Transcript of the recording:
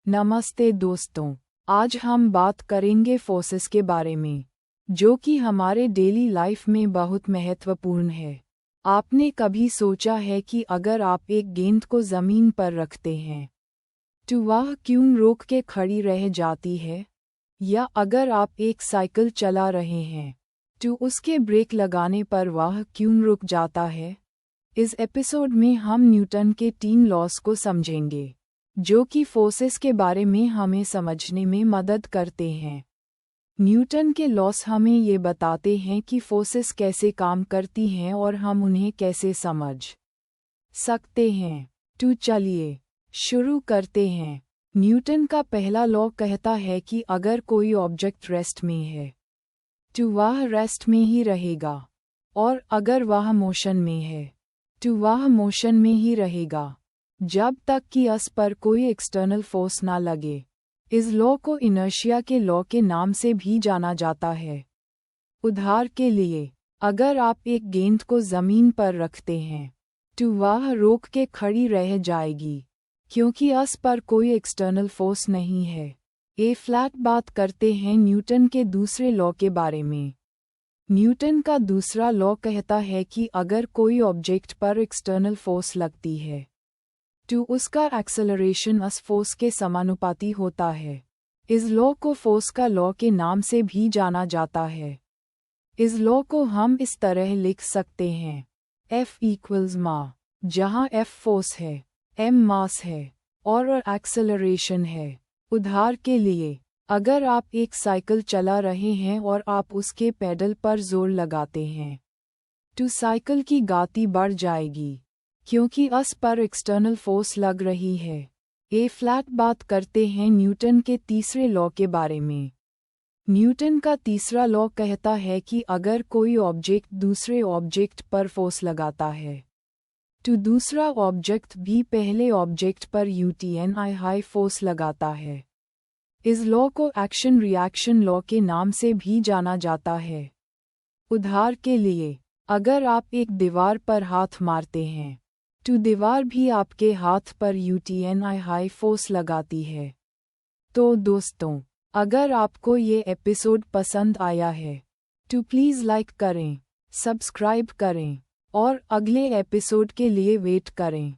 नमस्ते दोस्तों, आज हम बात करेंगे फोर्सेस के बारे में, जो कि हमारे डेली लाइफ में बहुत महत्वपूर्ण है। आपने कभी सोचा है कि अगर आप एक गेंद को ज़मीन पर रखते हैं तो वह क्यों रोक के खड़ी रह जाती है? या अगर आप एक साइकिल चला रहे हैं तो उसके ब्रेक लगाने पर वह क्यों रुक जाता है? इस एपिसोड में हम न्यूटन के 3 लॉस को समझेंगे, जो कि फोर्सेस के बारे में हमें समझने में मदद करते हैं। न्यूटन के लॉस हमें ये बताते हैं कि फोर्सेस कैसे काम करती हैं और हम उन्हें कैसे समझ सकते हैं। तो चलिए शुरू करते हैं। न्यूटन का पहला लॉ कहता है कि अगर कोई ऑब्जेक्ट रेस्ट में है तो वह रेस्ट में ही रहेगा, और अगर वह मोशन में है तो वह मोशन में ही रहेगा जब तक कि उस पर कोई एक्सटर्नल फोर्स ना लगे। इस लॉ को इनर्शिया के लॉ के नाम से भी जाना जाता है। उदाहरण के लिए, अगर आप एक गेंद को ज़मीन पर रखते हैं तो वह रोक के खड़ी रह जाएगी, क्योंकि उस पर कोई एक्सटर्नल फोर्स नहीं है। ए फ्लैट बात करते हैं न्यूटन के दूसरे लॉ के बारे में। न्यूटन का दूसरा लॉ कहता है कि अगर कोई ऑब्जेक्ट पर एक्सटर्नल फोर्स लगती है तो उसका एक्सेलरेशन उस फोर्स के समानुपाती होता है। इस लॉ को फोर्स का लॉ के नाम से भी जाना जाता है। इस लॉ को हम इस तरह लिख सकते हैं: F इक्वल्स मा, जहाँ F फोर्स है, M मास है और एक्सेलरेशन है। उदाहरण के लिए, अगर आप एक साइकिल चला रहे हैं और आप उसके पैडल पर जोर लगाते हैं तो साइकिल की गति बढ़ जाएगी, क्योंकि उस पर एक्सटर्नल फोर्स लग रही है। ए फ्लैट बात करते हैं न्यूटन के तीसरे लॉ के बारे में। न्यूटन का तीसरा लॉ कहता है कि अगर कोई ऑब्जेक्ट दूसरे ऑब्जेक्ट पर फोर्स लगाता है तो दूसरा ऑब्जेक्ट भी पहले ऑब्जेक्ट पर यूटीएनआई हाई फोर्स लगाता है। इस लॉ को एक्शन रिएक्शन लॉ के नाम से भी जाना जाता है। उदाहरण के लिए, अगर आप एक दीवार पर हाथ मारते हैं तो दीवार भी आपके हाथ पर यूटीएनआई हाई फोर्स लगाती है। तो दोस्तों, अगर आपको ये एपिसोड पसंद आया है तो प्लीज़ लाइक करें, सब्सक्राइब करें और अगले एपिसोड के लिए वेट करें।